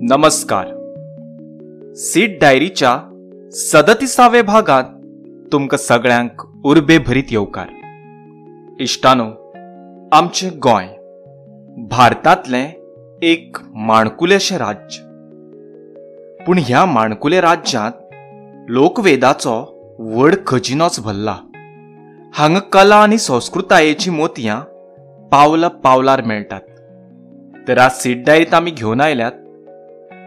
नमस्कार. सीड डायरीच्या 37व्या भागात तुमकां सगळ्यांक उर्बे भरीत येवकार. इश्टानो, आमचे गोंय भारतांतलें एक माणकुलेशें राज्य. पूण ह्या माणकुले राज्यांत लोकवेदाचो व्हड खजिनोच भरला. हांगा कला आनी संस्कृतायेची मोतयां पावला पावलार मेळटात. तर आज सीड डायरीत आमी घेवन आयल्यात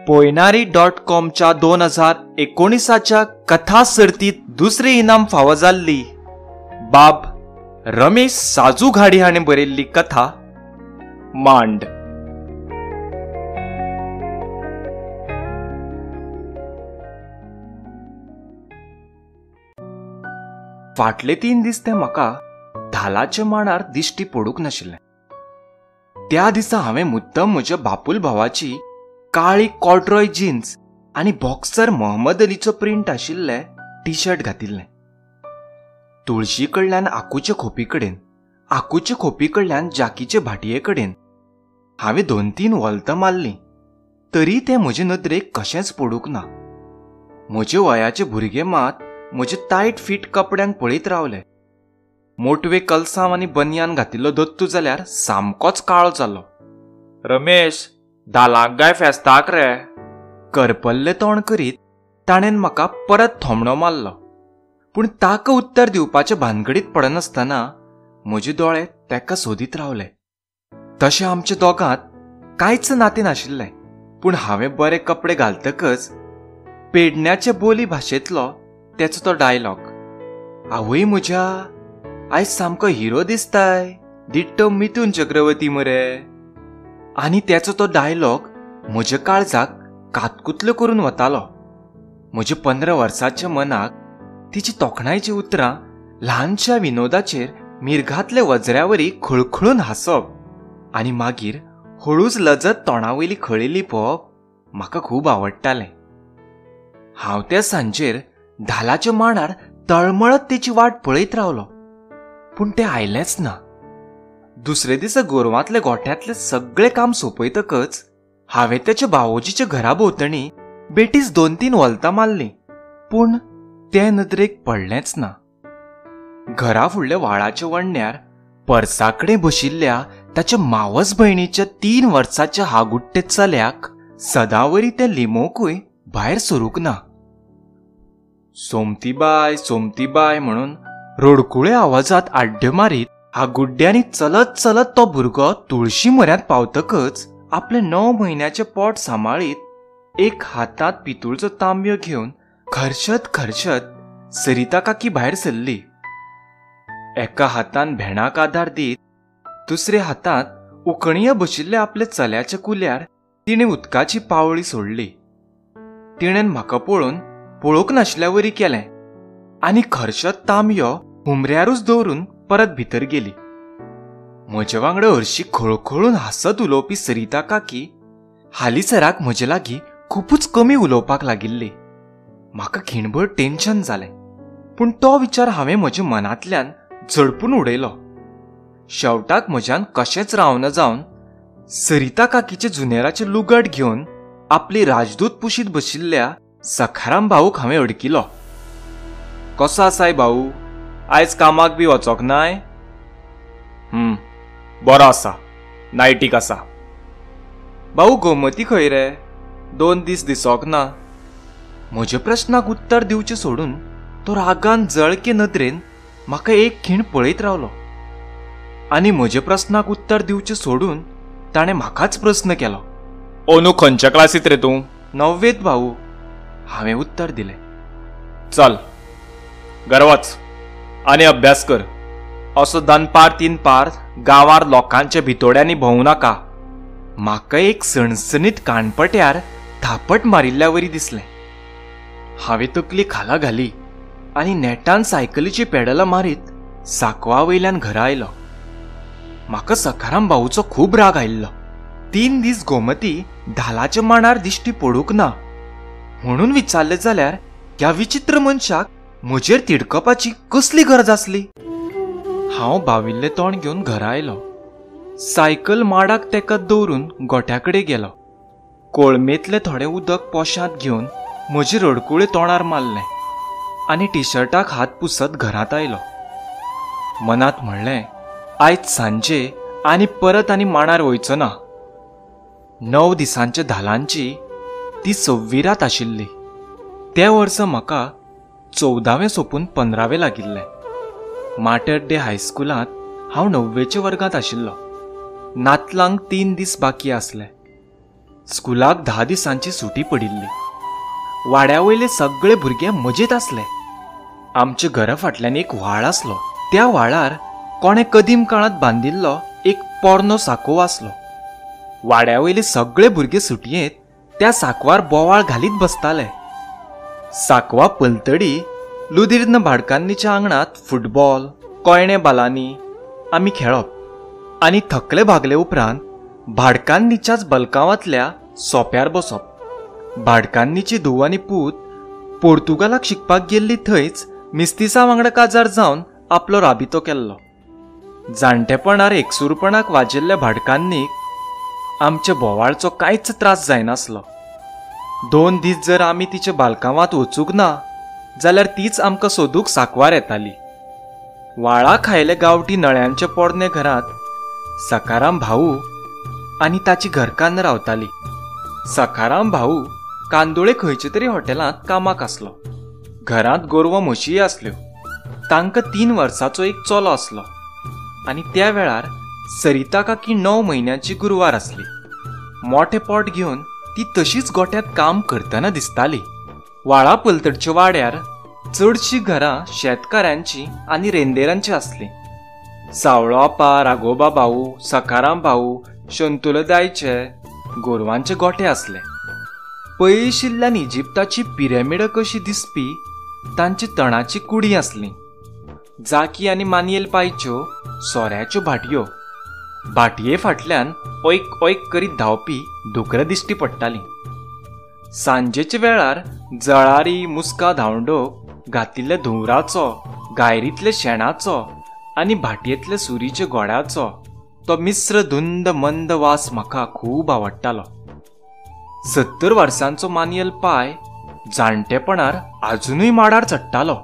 poynari.comच्या 2019च्या कथा सर्तीत दुसरे इनाम फावो जाल्ली बाब रमेश साजूघाडी हाणें बरयल्ली कथा मांड. फाटले 3 दीस ते म्हाका धालाच्या मांडार दिश्टी पडूंक नाशिल्ले. त्या दिसा हांवें मुद्दम म्हज्या बापूल भावाची काळी कॉर्ड्रॉय जीन्स आनी बॉक्सर मोहम्मद अलीचो प्रिंट आशिल्ले टी शर्ट घातिल्लें. तुळशी कडल्यान आकूचे खोपी कडेन, आकूचे खोपी कडल्यान जाकीचे भाटये कडेन हांवें 2-3 वलतां मारलीं, तरी तें म्हजे नदरेक कशेंच पडूंक ना. म्हजे वयाचे भुरगे मात म्हजे टायट फिट कपड्यांक पळयत रावले. मोटवे कलसांव आनी बनियान घातिल्लो दत्तू जाल्यार सामकोच काळो जालो. रमेश, धालाक गाय फेस्ताक रे, करपल्ले तोंड करीत ताणेन म्हाका परत थोमणो मारलो. पूण ताका उत्तर दिवपाच्या भानगडीत पडनासतना म्हजे दोळे तेका सोदीत रावले. तशें आमच्या दोगांत कांयच नातें नाशिल्लें. पूण हांवें बरे कपडे घालतकच पेडण्याचे बोली भाशेंतलो तेचो तो डायलॉग, आवय म्हज्या, आयज सामको हिरो दिसताय, दिट्टो मिथून चक्रवर्ती मरे. आनी तेचो तो डायलॉग म्हज्या काळजाक कातकुतल्यो करून वतालो. म्हज्या 15 वर्साच्या मनाक तिची तोखणायची उतरां ल्हानशा विनोदाचेर मिरघातले वज्र्यावरी खळखळून हांसप आनी मागीर हळूच लजत तोंडावयली खळिल्ली पळोवप म्हाका खूब आवडटालें. हांव त्या सांजेर धालाच्या मांडार तळमळत तेची वाट पळयत रावलो, पूण तें आयलेंच ना. दुसरे दिसा गोरवांतले गोठ्यांतले सगळे काम सोंपयतकच हांवें त्याच्या बावोजीच्या घरा भोंवतणी बेटीच 2-3 वलतां मारलीं, पूण तें नदरेक पडलेंच ना. घरा फुडल्या व्हाळाच्या वण्ण्यार परसाकडे बशिल्ल्या ताच्या मावस भयणीच्या 3 वर्साच्या हागुट्टे चल्याक सदांवरी तें लिमोकूय भायर सरूंक ना. सोमतीबाय सोमतीबाय म्हणून रडकुळे आवाजात आड्ड्यो मारीत हागुड्ड्यांनी चलत चलत तो भुरगो तुळशी म्हऱ्यांत पावतकच आपले 9 म्हयन्याचे पोट सांबाळीत एक हातांत पितूळचो तांब्यो घेवन खर्शत खर्शत सरिता काकी भायर सरली. एका हातान भेणाक आदार दीत दुसऱ्या हातांत उखणीय बशिल्ल्या आपल्या चल्याच्या कुल्यार तिणें उदकाची पावळी सोडली. तिणेन म्हाका पळोवंक नाशिल्ल्यावरी केलें आनी खर्शत तांब्यो हुमऱ्यारूच दवरून परत भितर गेली. म्हजे वांगडा हरशी खळखळून हांसत उलोवपी सरिता काकी हालींसराक म्हजे लागीं खूबच कमी उलोवपाक लागिल्ली. म्हाका खिणभर टेन्शन जालें, पूण तो विचार हांवें म्हज्या मनांतल्यान झडपून उडयलो. शेवटाक म्हज्यान कशेंच रावना जावन सरिता काकीचे जुनेराचे लुगट घेवन आपली राजदूत पुशीत बशिल्ल्या सखाराम भाऊक हांवें अडकिलो. कसो आसाय भाऊ, आयज कामाक बी वचोंक नाय? बरो आसा, नायटीक आसा. भाऊ, गोमती खंय रे? 2 दीस दिसोंक ना. म्हज्या प्रश्नाक उत्तर दिवचें सोडून तो रागान जळके नदरेन म्हाका एक खीण पळयत रावलो. आनी म्हज्या प्रश्नाक उत्तर दिवचें सोडून ताणें म्हाकाच प्रश्न केलो. ओनू, खंयच्या क्लासीत रे तूं? 9वेत भाऊ, हांवें उत्तर दिलें. चल घरा वच आनी अभ्यास कर. असो दनपार 3 पार गांवार लोकांच्या भितोड्यांनी भोंवू नाका. म्हाका एक सणसणीत काणपट्यार थापट मारिल्ल्यावरी दिसलें. हांवें तकली खाला घाली आनी नेटान सायकलीची पेडलां मारीत साकवा वयल्यान घरा आयलो. म्हाका सखाराम भाऊचो खूब राग आयिल्लो. 3 दीस गोमती धालाच्या मांडार दिश्टी पडूंक ना म्हणून विचारले जाल्यार ह्या विचित्र मनशाक म्हजेर तिडकपाची कसली गरज आसली? हांव बाविल्लें तोंड घेवन घरा आयलो. सायकल माडाक तेकत दवरून गोठ्याकडे गेलो. कोळमेंतलें थोडें उदक पोशांत घेवन म्हजे रडकुळे तोंडार मारलें आनी टिशर्टाक हात पुसत घरांत आयलो. मनांत म्हणलें, आयज सांजे परत मांडार वयचो ना. 9 दिसांच्या धालांची ती 6वी रात आशिल्ली. ते वर्स म्हाका 14वें सोंपून 15वें लागिल्लें. माटर डे हायस्कुलांत हांव 9वेच्या वर्गांत आशिल्लो. नातलांक 3 दीस बाकी आसले. स्कुलाक 10 दिसांची सुटी पडिल्ली. वाड्या वयले सगळे भुरगे मजेत आसले. आमच्या घरा फाटल्यान एक व्हाळ आसलो. त्या व्हाळार कोणे कदीम काळांत बांदिल्लो एक पोरनो साकोव आसलो. वाड्या वयले सगळे भुरगे सुटयेंत त्या साकवार बोवाळ घालीत बसताले. साकवा पलतडी लुदिर्न भाडकान्नीच्या आंगणात फुटबॉल, कोयणे बालांनी आमी खेळप आनी थकले भागले उपरांत भाडकान्नीच्याच बलकावांतल्या सोप्यार बसप. भाडकान्नीची धूव आनी पूत पोर्तुगालाक शिकपाक गेल्ली थंयच मिस्तिसां वांगडा काजार जावन आपलो राबितो केल्लो. जाणटेपणार एकसूरपणाक वाजिल्ल्या भाडकान्नीक आमच्या बोवाळचो कांयच त्रास जायनासलो. 2 दीस जर आमी तिच्या बालकावांत वचूंक ना जाल्यार तीच आमकां सोदूंक साकवार येताली. व्हाळा खायले गांवठी नळ्यांचे पोरणे घरांत सकाराम भाऊ आनी ताची घरकान्न रावताली. सकाराम भाऊ कांदोळे खंयचे तरी हॉटेलांत कामाक आसलो. घरांत गोरवां म्हशी आसल्यो. तांकां 3 वर्सांचो एक चलो आसलो आनी त्या वेळार सरिता काकी 9 म्हयन्यांची गुरवार आसली. मोठे पोट घेवन ती तशीच गोठ्यांत काम करतना दिसताली. व्हाळा पलतडच्या वाड्यार चडशीं घरां शेतकारांची आनी रेंदेरांची आसली. सावळो आपा, राघोबा भाऊ, सकाराम भाऊ, शंतुलदायचे गोरवांचे गोठे आसले. पयशिल्ल्यान इजिप्ताची पिरॅमिड कशी दिसपी तांची तणाची कुडी आसली. जाकी आनी मानियेल पायच्यो सोऱ्याच्यो भाटयो. भाटये फाटल्यान ओयक ओयक करीत धांवपी दुकरां दिश्टी पडटालीं. सांजेच्या वेळार जळारी मुस्का धांवडोक घातिल्ल्या धुंवराचो, गायरींतल्या शेणाचो आनी भाटयेंतल्या सुरीच्या गोड्याचो तो मिश्र धुंद मंद वास म्हाका खूब आवडटालो. 70 वर्सांचो मानियल पाय जाणटेपणार आजुनूय माडार चडटालो.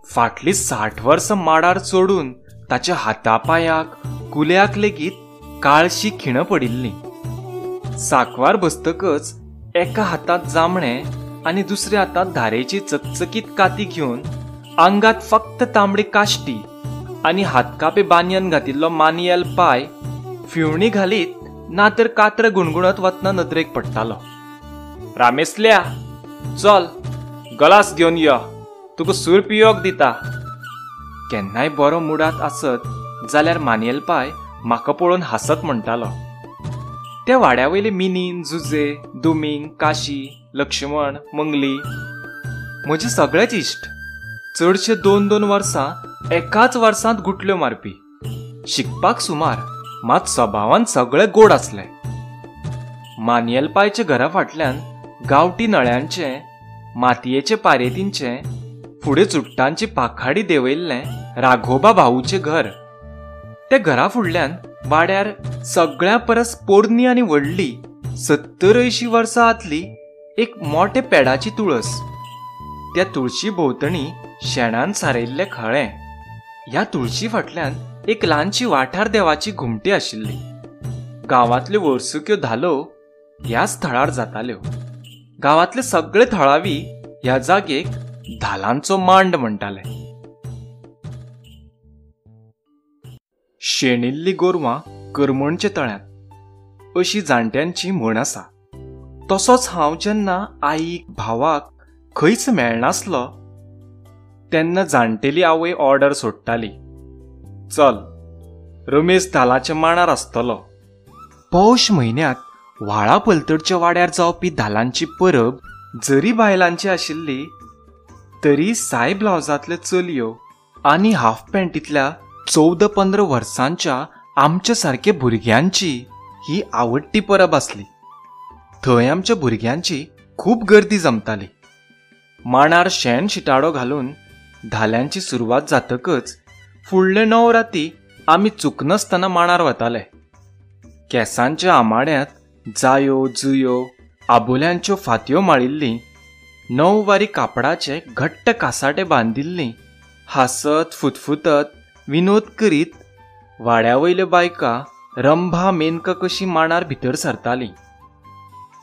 फाटलीं 60 वर्सां माडार चडून ताच्या हातापायाक कुल्यांक लेगीत काळशी खिणां पडिल्लीं. साकवार बसतकच एका हातांत जामणें आनी दुसऱ्या हातांत धारेची चकचकीत काती घेवन आंगात फक्त तांबडी काश्टी आनी हातकापे बानयन घातिल्लो मानियल पाय फिवणी घालीत ना तर कात्र गुणगुणत वतना नदरेक पडटालो. रामेसल्या, चल गलास घेवन यो, तुका सूर पियोक दिता. केन्नाय बरो मुडांत आसत जाल्यार मानियल पाय म्हाका पळोवन हांसत म्हणटालो. त्या वाड्या वयले मिनीन, जुजे, दुमींग, काशी, लक्ष्मण, मंगली म्हजे सगळेच इश्ट. चडशे 2-2 वर्सां एकाच वर्सांत गुटल्यो मारपी. शिकपाक सुमार, मात स्वभावान सगळे गोड आसले. मानियल पायच्या घरा फाटल्यान गांवठी नळ्यांचे, मातयेचे पारेतींचे, फुडें चुट्टांची पाखाडी देंवयल्लें राघोबा भाऊचें घर. त्या घरा फुडल्यान वाड्यार सगळ्या परस पोरणी आनी व्हडली 70-80 वर्सां आतली एक मोठे पेडाची तुळस. त्या तुळशी भोंवतणी शेणान सारयल्लें खळें. ह्या तुळशी फाटल्यान एक ल्हानशी वाठार देवाची घुमटी आशिल्ली. गांवांतल्यो वर्सुक्यो धालो ह्याच थळार जाताल्यो. गांवांतले सगळे थळावी ह्या जागेक धालांचो मांड म्हणटाले. शेणिल्ली गोरवां करमणचे तळ्यांत अशी जाणट्यांची म्हण आसा. तसोच हांव जेन्ना आईक भावाक खंयच मेळनासलो तेन्ना जाणटेली आवय ऑर्डर सोडटाली, चल रमेश धालाच्या मांडार आसतलो. पौश म्हयन्यांत व्हाळा पलतडच्या वाड्यार जावपी धालांची परब जरी बायलांची आशिल्ली तरी साय ब्लावजांतल्यो चलयो आनी हाफ पॅन्टींतल्या 14-15 वर्सांच्या आमच्या सारके भुरग्यांची ही आवडटी परब आसली. थंय आमच्या भुरग्यांची खूब गर्दी जमताली. मांडार शेण शिटाडो घालून धाल्यांची सुरवात जातकच फुडले 9 राती आमी चुकनासतना मांडार वताले. केंसांच्या आमाड्यांत जायो जुयो आबोल्यांच्यो फांत्यो माळिल्लीं, 9 वारी कापडाचे घट्ट कासाटे बांदिल्लीं, हासत फुतफुतत विनोद करीत वाड्या वयल्यो बायका रंभा मेनका कशी मांडार भितर सरतालीं.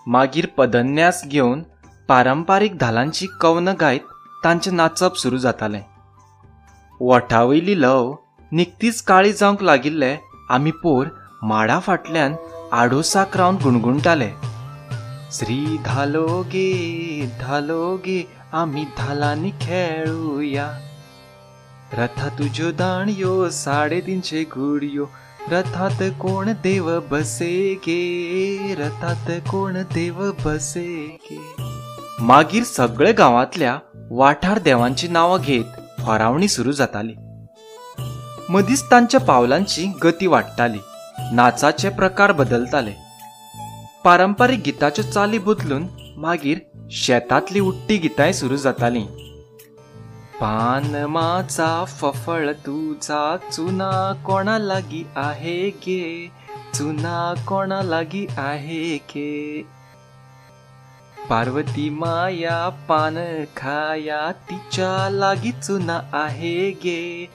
मागीर पदन्यास घेवन पारंपारीक धालांची कवनां गायत तांचें नाचप सुरू जातालें. वठावयली लव निकतीच काळी जावंक लागिल्ले आमी पोर माडा फाटल्यान आडोसाक रावन गुणगुणटाले. श्री धालो गे आमी धालांनी खेळुया, रथा तुज्यो दाणयो 350 घुडयो, रथात कोण देव बसे गे, रथात कोण देव बसे गे. मागीर सगळे गांवांतल्या वाठार देवांची नांवां घेत होरावणी सुरू जाताली. मदींच तांच्या पावलांची गती वाडटाली, नाचाचे प्रकार बदलताले. पारंपारीक गिताच्यो चाली बदलून मागीर शेतांतली उट्टी गितांय सुरू जातालीं. पानमाचा फफळ तुझा, चुना कोणा लागी आहे गे, चुना कोणा लागी आहे गे. पार्वती माया पान खाया, तिच्या लागी चुना आहे गे,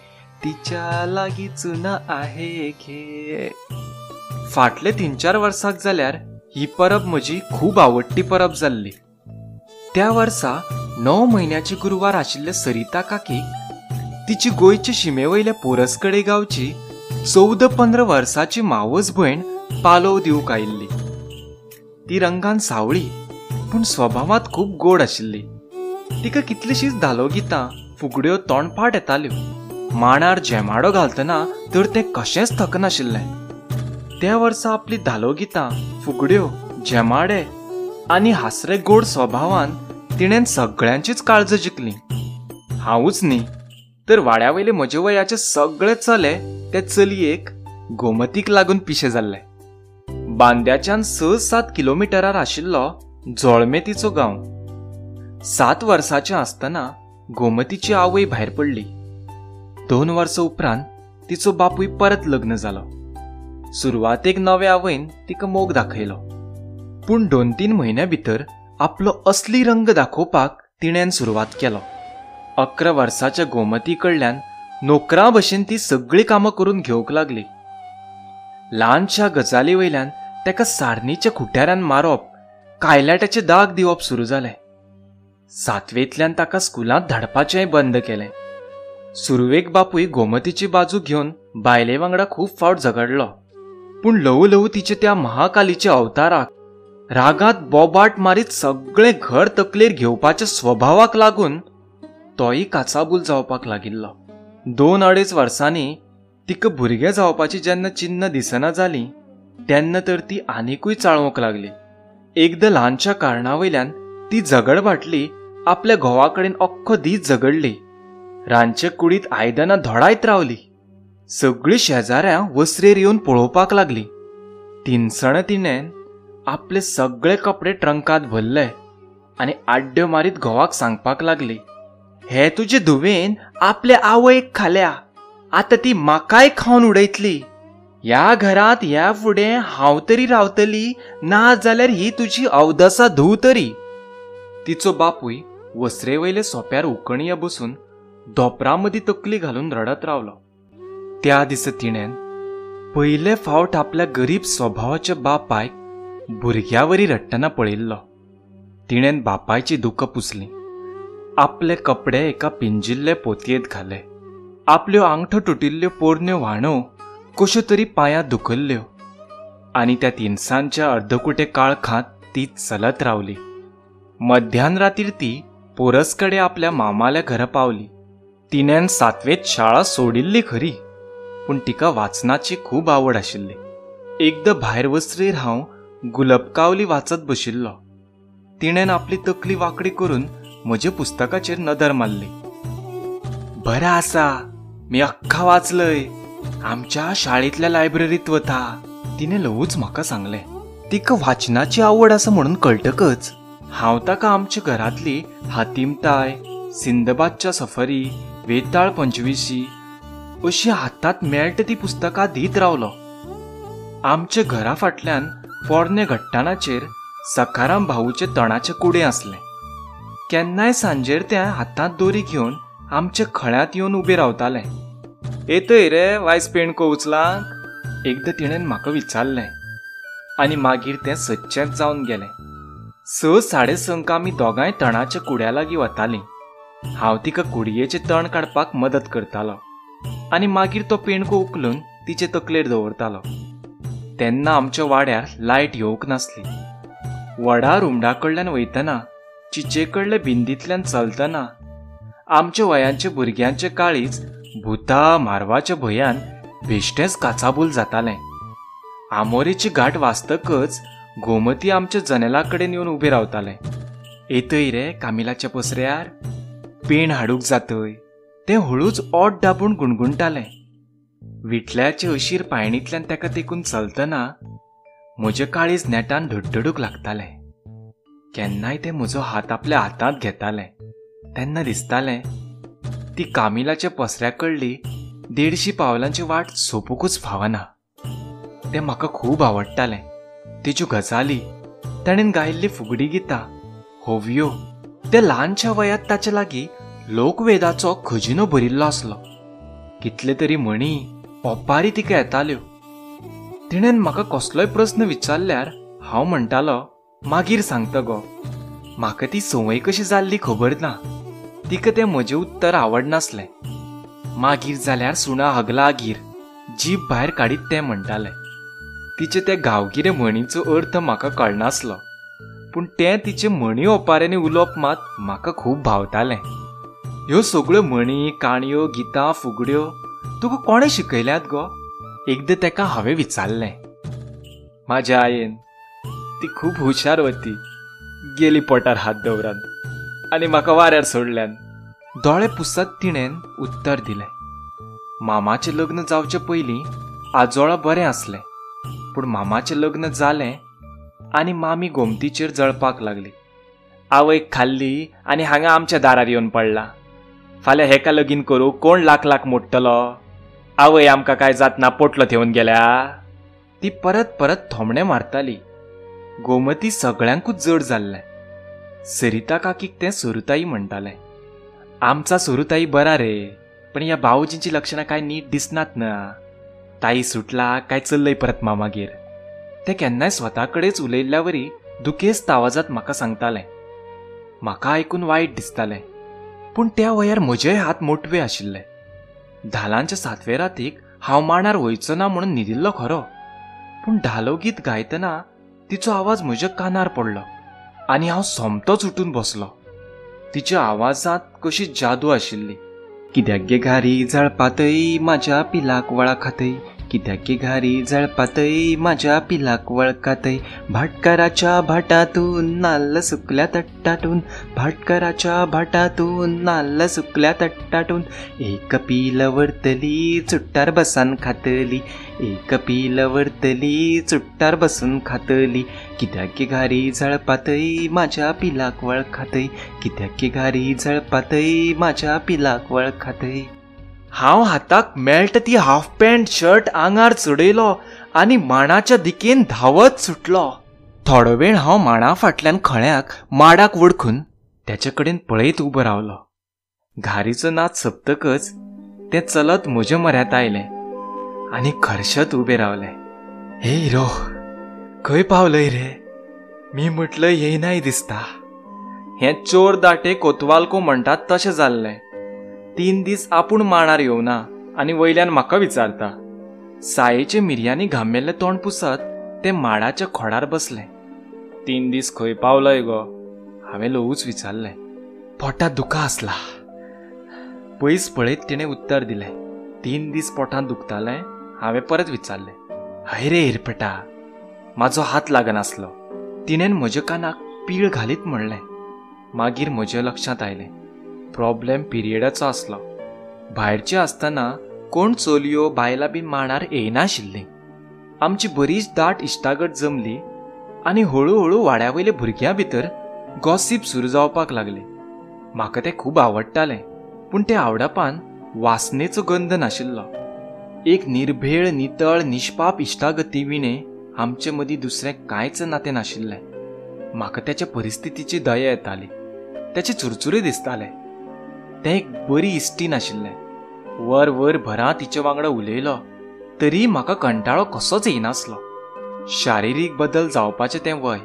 तिच्या लागी चुना आहे गे. फाटले 3-4 वर्साक जाल्यार ही परब म्हजी खूब आवडटी परब जाल्ली. त्या वर्सा 9 म्हयन्याची गुरवार आशिल्ले सरिता काकीक तिची गोंयचे शिमेवयल्या पोरसकडे गांवची 14-15 वर्साची मावस भयण पालव दिवूंक आयिल्ली. ती रंगान सावळी पूण स्वभावांत खूब गोड आशिल्ली. तिका कितलीशींच धालो गितां फुगड्यो तोंडपाट येताल्यो. मांडार जेमाडो घालतना तर तें कशेंच थकनाशिल्लें. त्या वर्सा आपली धालो गितां फुगड्यो जेमाडे आनी हासरे गोड स्वभावान तिणेन सगळ्यांचीच काळज जिखली. हांवूच न्ही तर वाड्या वयले म्हजे वयाचे सगळे चले ते चलयेक गोमतीक लागून पिशे जाल्ले. बांद्याच्यान 6-7 किलोमिटरार आशिल्लो जोळमेतीचो गांव. 7 वर्साचें आसतना गोमतीची आवय भायर पडली. 2 वर्सां उपरांत तिचो बापूय परत लग्न जालो. सुरवातेक नव्या आवयन तिका मोग दाखयलो, पूण 2-3 म्हयन्या भितर आपलो असली रंग दाखोवपाक तिणेन सुरवात केलो. 11 वर्साच्या गोमती कडल्यान नोकरा भशेन ती सगळीं कामां करून घेवंक लागली. ल्हानशा गजाली वयल्यान तेका सारनीच्या खुट्यारान मारप, कायलाट्याचे दाग दिवप सुरू जाले. 7वेंतल्यान ताका स्कुलांत धाडपाचेंय बंद केलें. सुरवेक बापूय गोमतीची बाजू घेवन बायले वांगडा खूब फावट झगडलो, पूण ल्हवू ल्हवू तिचे त्या महाकालीच्या अवताराक रागात बोबाट मारीत सगळें घर तकलेर घेवपाच्या स्वभावाक लागून तोय काचाबूल जावपाक लागिल्लो. 2-2.5 वर्सांनी तिका भुरगें जावपाची जेन्ना चिन्ह दिसना जालीं तेन्ना तर ती आनिकूय चाळवंक लागली. एकदां ल्हानशा कारणावयल्यान ती झगडबाटली आपल्या घोवा कडेन अख्खो दीस झगडली. रांदचे कुडींत आयदनां धोडायत रावली. सगळीं शेजाऱ्यां वसरेर येवन पळोवपाक लागलीं. तिनसण तिणेन आपले सगळे कपडे ट्रंकांत भरले आनी आड्ड्यो मारीत घोवाक सांगपाक लागली, हे तुजे धुवेन आपल्या आवयक खाल्या, आतां ती म्हाकाय खावन उडयतली. ह्या घरांत ह्या फुडें हांव तरी रावतली, ना जाल्यार ही तुजी अवदसा धुव तरी. तिचो बापूय वसरे वयले सोंप्यार उकणये बसून धोपरां मदीं तकली घालून रडत रावलो. त्या दिसा तिणेन पयले फावट आपल्या गरीब स्वभावाच्या बापायक भुरग्यावरी रडटना पळयल्लो. तिणेन बापायची दुकां पुसलीं. आपले कपडे एका पिंजिल्ले पोतयेंत घाले. आपल्यो आंगठ्यो तुटिल्ल्यो पोरण्यो व्हाणो कश्यो तरी पांयांत धुकल्ल्यो आनी त्या तिनसांच्या अर्दकुटे काळखांत ती चलत रावली. मध्यान रातीर ती पोरसकडे आपल्या मामाल्या घरा पावली. तिणेन 7वेंत शाळा सोडिल्ली खरी, पूण तिका वाचनाची खूब आवड आशिल्ली. एकदां भायर वसरेर हांव गुलबकावली वाचत बशिल्लो. तिणेन आपली तकली वांकडी करून म्हज्या पुस्तकाचेर नदर मारली. बरें आसा, मी अख्खा वाचलय, आमच्या शाळेंतल्या लायब्ररींत वता, तिणें ल्हवूच म्हाका सांगलें. तिका वाचनाची आवड आसा म्हणून कळटकच हांव ताका आमच्या घरांतली हातीमताय, सिंदबादच्या सफरी, वेताळ पंचविशी अशी हातांत मेळटा ती पुस्तकां दीत रावलो. आमच्या घरा फाटल्यान पोरने घट्टानाचेर सखाराम भाऊचे तणाचे कुडे आसले. केन्नाय सांजेर ते हातांत दोरी घेवन आमच्या खळ्यांत येवन उबे रावताले. येतय रे वायस पेणको उचलांक? एकदां तिणेन म्हाका विचारलें आनी मागीर तें सच्चेंच जावन गेलें. 6:30 आमी दोगांय तणाच्या कुड्या लागीं वतालीं. हांव तिका कुडयेचें तण काडपाक मदत करतालो आनी मागीर तो पेणको उखलून तिचे तकलेर दवरतालो. तेन्ना आमच्या वाड्यार लायट येवंक नासली. व्हडा रुमडा कडल्यान वयतना चिचे कडले भिंतींतल्यान चलतना आमच्या वयांच्या भुरग्यांचे काळीज भुतां मारवाच्या भंयान बेश्टेंच काचाबूल जातालें. आमोरेची घाट वाचतकच गोमती आमच्या जनेला कडेन येवन उबे रावतालें. येतय रे कामिलाच्या पसऱ्यार? पेण हाडूंक जातय. तें हळूच ओट दाबून गुणगुणटालें. विटल्याचे अशीर पायणींतल्यान तेका तेकून चलतना म्हजें काळीज नेटान धडधडूंक लागतालें. केन्नाय तें म्हजो हात आपल्या हातांत घेतालें तेन्ना दिसतालें ती कामिलाच्या पसऱ्या कडली 150 पावलांची वाट सोंपूंकूच फावना. तें म्हाका खूब आवडटालें. तिच्यो गजाली, ताणेन गायिल्लीं फुगडी गितां, होवयो, त्या ल्हानशा वयांत ताचे लागीं लोकवेदाचो खजिनो भरिल्लो आसलो. कितले तरी म्हणी ओपारी तिका येताल्यो. तिणेन म्हाका कसलोय प्रस्न विचारल्यार हांव म्हणटालो मागीर सांगता गो. म्हाका ती संवय कशी जाल्ली खबर ना. तिका तें म्हजें उत्तर आवडनासलें. मागीर जाल्यार सुणा हगला आगीर, जीब भायर काडीत तें म्हणटालें. तिचे ते गांवगिरे म्हणीचो अर्थ म्हाका कळनासलो, पूण तें तिचे म्हणी ओपाऱ्यांनी उलोवप मात म्हाका खूब भावतालें. ह्यो सगळ्यो म्हणी, काणयो, गितां, फुगड्यो तुका कोणें शिकयल्यात गो? एकदां तेका हांवें विचारलें. म्हाज्या आयेन. ती खूब हुशार वती. गेली पोटार हात दवरान आनी म्हाका वाऱ्यार सोडल्यान. दोळे पुसत तिणेन उत्तर दिलें. मामाचें लग्न जावचे पयलीं आजोळा बरें आसलें, पूण मामाचें लग्न जालें आनी मामी गोमतीचेर जळपाक लागली. आवयक खाल्ली आनी हांगा आमच्या दारार येवन पडला. फाल्यां हेका लगीन करूंक कोण लाख लाख मोडटलो? आवय आमकां काय जातना पोटलो थेवन गेल्या. ती परत परत थोमणे मारताली. गोमती सगळ्यांकूच जड जाल्लें. सरिता काकीक तें सुरुताई म्हणटालें. आमचा सुरुताई बरा रे, पण ह्या बावजींची लक्षणां काय नीट दिसनात ना. ताई सुटला काय चल्लय परत मामागेर. ते केन्नाय स्वता कडेच उलयल्ल्यावरी दुखेस्त आवाजात म्हाका सांगतालें. म्हाका आयकून वायट दिसतालें, पूण त्या वयार म्हजेय हात मोटवे आशिल्ले. धालांच्या 7वे रातीक हांव मांडार वयचो ना म्हणून न्हिदिल्लो खरो, पूण धालो गीत गायतना तिचो आवाज म्हज्या कानार पडलो आनी हांव सोमतोच उठून बसलो. तिच्या आवाजांत कशी जादू आशिल्ली. कित्याक गे घारी जळपातय म्हाज्या पिलाक वळखातय, कित्याक गे घारी जळपातय म्हाज्या पिलाक वळखातय. भाटकाराच्या भाटातून नाल्ल सुकल्या तट्टाटून, भाटकाराच्या भाटातून नाल्ल सुकल्या तट्टाटून. एक पिल वरतली चुट्टार बसान खातली, एक पिल वरतली चुट्टार बसून खातली. कित्याक गे घारी जळपातय म्हाज्या पिलाक वळखातय, कित्याक गे घारी जळपातय म्हाज्या पिलाक वळखातय. हांव हाताक मेळटा ती हाफ पॅन्ट शर्ट आंगार चडयलो आनी मांडाच्या दिकेन धांवत सुटलो. थोडो वेळ हांव मांडा फाटल्यान खळ्याक माडाक वडखून तेचे कडेन पळयत उबो रावलो. घारीचो नाच सोंपतकच तें चलत म्हज्या म्हऱ्यांत आयलें आनी खर्शत उबे रावलें. हे हिरो, खंय पावलय रे? मी म्हटलं येयनाय दिसता. हें चोर दाटे कोतवालको म्हणटात तशें जाल्लें. 3 दीस आपूण मांडार येवना आनी वयल्यान म्हाका विचारता. सायेचे मिरयांनी घामेल्लें तोंड पुसत तें माडाच्या खोडार बसलें. 3 दीस खंय पावलय गो? हांवें ल्हवूच विचारलें. पोटांत दुखा आसला. पयस पळयत तिणें उत्तर दिलें. 3 दीस पोटांत दुखतालें? हांवें परत विचारलें. हय रे हिरपटा, म्हाजो हात लागनासलो. तिणेन म्हज्या कानाक पीळ घालीत म्हणलें. मागीर म्हज्या लक्षांत आयलें. प्रॉब्लेम पिरियडाचो आसलो. भायरचे आसतना कोण चलयो बायलां बी मांडार येयनाशिल्लीं. आमची बरीच दाट इश्टागत जमली आनी हळू वाड्या वयल्या भुरग्यां भितर गॉसिप सुरू जावपाक लागली. म्हाका तें खूब आवडटालें, पूण त्या आवडपान वासनेचो गंध नाशिल्लो. एक निर्भेळ नितळ निष्पाप इश्टागती विणे आमचे मदीं दुसरें कांयच नातें नाशिल्लें. म्हाका त्याच्या परिस्थितीची दया येताली. त्याचे चुरचुरे दिसताले. तें एक बरी इश्टी नाशिल्लें. वर वर भरां तिचे वांगडा उलयलो तरी म्हाका कंटाळो कसोच येनासलो. शारिरीक बदल जावपाचें तें वय.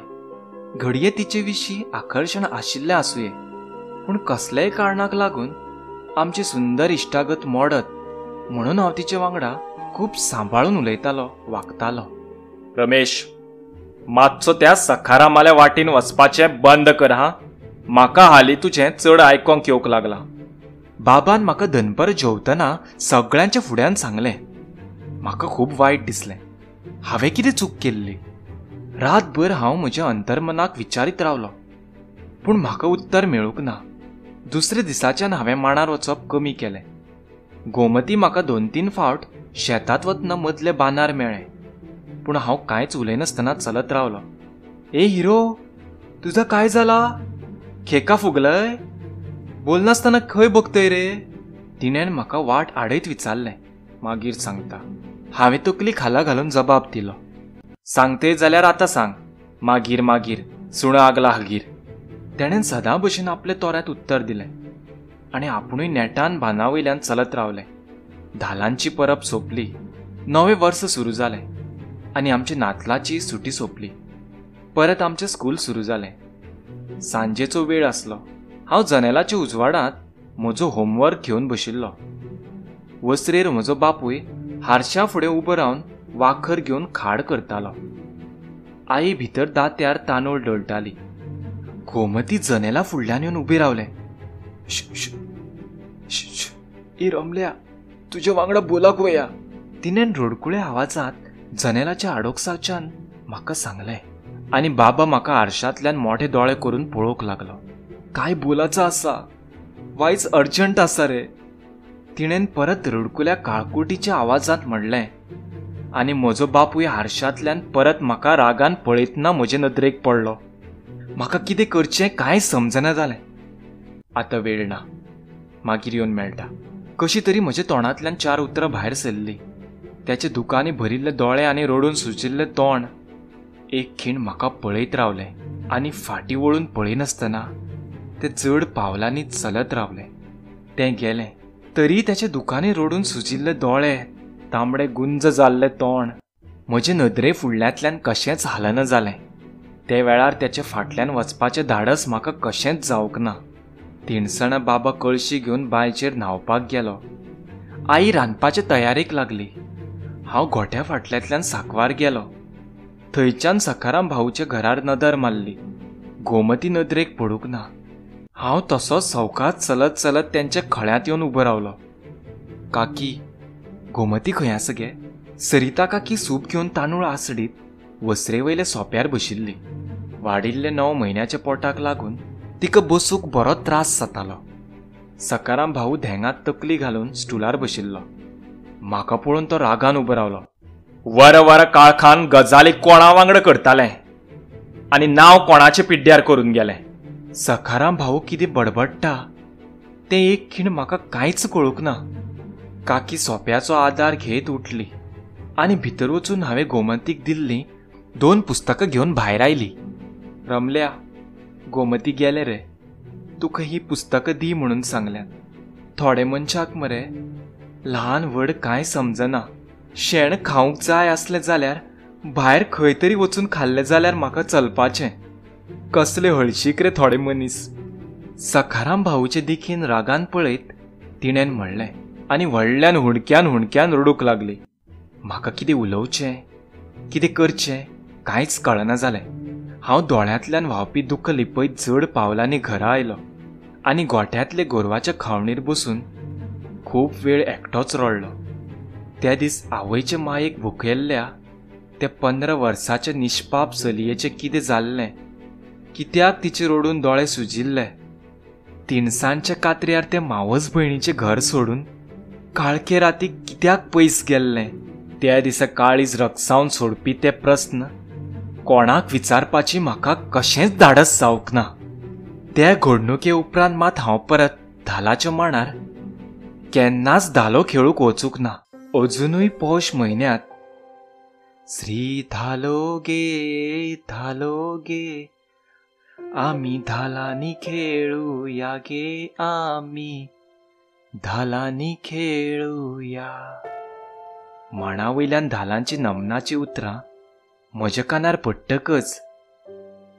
घडये तिचे विशीं आकर्शण आशिल्लें आसुये, पूण कसलेय कारणाक लागून आमची सुंदर इश्टागत मोडत म्हणून हांव तिचे वांगडा खूब सांबाळून उलयतालो, वागतालो. रमेश, मातसो त्या सखारामाल्या वाटेन वचपाचें बंद कर हां. म्हाका हालीं तुजें चड आयकोंक येवंक लागलां. बाबान म्हाका दनपर जेवतना सगळ्यांच्या फुड्यान सांगलें. म्हाका खूब वायट दिसलें. हांवें कितें चूक केल्ली? रातभर हांव म्हज्या अंतर्मनाक विचारीत रावलो, पूण म्हाका उत्तर मेळूंक ना. दुसऱ्या दिसाच्यान हांवें मांडार वचप कमी केलें. गोमती म्हाका 2-3 फावट शेतांत वतना मदले बानार मेळ्ळें, पूण हांव कांयच उलयनासतना चलत रावलो. ए हिरो, तुझा काय जाला? खेका फुगलय? बोलनासतना खंय बगतय रे? तिणेन म्हाका वाट आडयत विचारलें. मागीर सांगता. हांवें तकली खाला घालून जबाब दिलो. सांगते जाल्यार आतां सांग. मागीर मागीर सुणो आगला हागीर. तेणेन सदां भशेन आपले तोऱ्यात उत्तर दिलें आनी आपुणूय नेटान बांदावयल्यान चलत रावलें. धालांची परब सोंपली. नवें वर्स सुरू जालें आनी आमची नातलाची सुटी सोंपली. परत आमचें स्कूल सुरू जालें. सांजेचो वेळ आसलो. हांव जनेलाच्या उजवाडांत म्हजो होमवर्क घेवन बशिल्लो. वसरेर म्हजो बापूय हारशा फुडें उबो रावन वाखर घेवन खाड करतालो. आई भितर दात्यार तांदूळ दळटाली. गोमती जनेला फुडल्यान येवन उबी रावलें. ई रमल्या, तुज्या वांगडा बोलाक वया. तिणेन रडकुळ्या आवाजांत जनेलाच्या आडोकसाच्यान म्हाका सांगलें. आनी बाबा म्हाका आरशांतल्यान मोठे दोळे करून पळोवंक लागलो. काय बोलाचं आसा? वायच अर्जंट आसा रे. तिणेन परत रडकुल्या काळकुटीच्या आवाजांत म्हणलें. आनी म्हजो बापूय हारशांतल्यान परत म्हाका रागान पळयतना म्हजे नदरेक पडलो. म्हाका कितें करचें कांय समजना जालें. आतां वेळ ना, मागीर येवन मेळटा. कशी तरी म्हज्या तोंडांतल्यान 4 उतरां भायर सरलीं. त्याचे दुकानी भरिल्ले दोळे आनी रडून सुजिल्लें तोंड एक खीण म्हाका पळयत रावलें आनी फाटीं वळून पळयनासतना ते जड पावलांनी चलत रावलें. तें गेलें तरी त्याचे दुकानी रडून सुजिल्ले दोळे, तांबडे गुंज जाल्लें तोंड म्हजे नदरे फुडल्यांतल्यान कशेंच हालना जालें. ते वेळार त्याचे फाटल्यान वचपाचें धाडस म्हाका कशेंच जावंक ना. तिणसणा बाबा कळशी घेवन बांयचेर न्हांवपाक गेलो. आई रांदपाचे तयारेक लागली. हांव गोठ्या फाटल्यांतल्यान साकवार गेलो. थंयच्यान सखाराम भाऊच्या घरार नदर मारली. गोमती नदरेक पडूंक ना. हांव तसोच सवकात चलत चलत त्यांच्या खळ्यांत येवन उबो रावलो. काकी, गोमती खंय आसा गे? सरिता काकी सूप घेवन तांदूळ आसडीत वसरेवयले सोंप्यार बशिल्ली. वाडिल्ले 9 म्हयन्याच्या पोटाक लागून तिका बसूंक बरो त्रास जातालो. सखाराम भाऊ धेंगात तकली घालून स्टुलार बशिल्लो. म्हाका पळोवन तो रागान उबो रावलो. वर वर काळखान गजाली कोणा वांगडा करतालें आनी नांव कोणाचे पिड्ड्यार करून गेलें. सखाराम भाऊ कितें बडबडटा तें एक खीण म्हाका कांयच कळूंक ना. काकी सोप्याचो आदार घेत उठली आनी भितर वचून हांवें गोमतीक दिल्लीं 2 पुस्तकां घेवन भायर आयली. रमल्या, गोमती गेले रे. तुका ही पुस्तकां दी म्हणून सांगल्यात. थोडे मनशाक मरे ल्हान व्हड कांय समजना. शेण खावंक जाय आसलें जाल्यार भायर खंय तरी वचून खाल्लें जाल्यार म्हाका चलपाचें. कसले हळशीक रे थोडे मनीस. सखाराम भाऊचे देखीन रागान पळयत तिणेन म्हणलें आनी व्हडल्यान हुणक्यान रडूंक लागली. म्हाका कितें उलोवचें, कितें करचें कांयच कळना जालें. हांव दोळ्यांतल्यान व्हांवपी दुख्ख लिपयत जड पावलांनी घरा आयलो आनी गोठ्यांतले गोरवाच्या खावणीर बसून खूब वेळ एकटोच रडलो. त्या दीस आवयचे मायेक भुकेल्ल्या त्या 15 वर्साच्या निश्पाप चलयेचें कितें जाल्लें, कित्याक तिचे रडून दोळे सुजिल्ले. तिणसांच्या कात्र्यार ते मावस भयणीचें घर सोडून काळके रातीक कित्याक पयस गेल्लें. त्या दिसा काळीज रगसावन सोडपी ते प्रस्न कोणाक विचारपाची म्हाका कशेंच धाडस जावंक ना. त्या घडणुके उपरांत मात हांव परत धालाच्या मांडार केन्नाच धालो खेळूंक वचूंक ना. अजुनूय पौष म्हयन्यांत श्री धालो गे आमी धालांनी खेळुया गे आमी धालांनी खेळुया. मांडावयल्यान धालांची नमनाची उतरां म्हज्या कानार पडटकच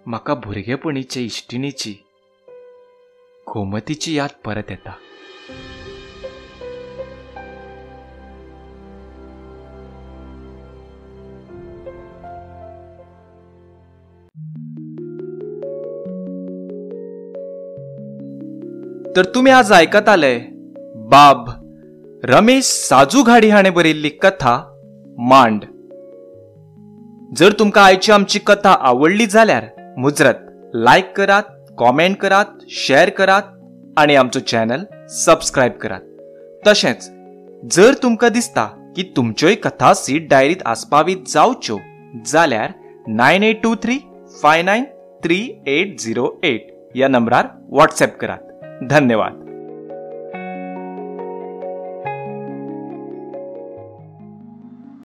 म्हाका भुरगेपणीचे इश्टिणीची गोमतीची याद परत येता. तर तुम्ही आज आयकताले बाब रमेश साजूघाडी हाणें बरयल्ली कथा मांड. जर तुमकां आयची आमची कथा आवडली जाल्यार मुजरत लायक करात, कॉमेंट करात, शेअर करात आणि आमचो चॅनल सबस्क्राईब करात. तशेंच जर तुमकां दिसता की तुमच्योय कथा सीड डायरीत आस्पावीत जावच्यो जाल्यार 9823593808 या नंबरार व्हॉट्सॲप करात. धन्यवाद.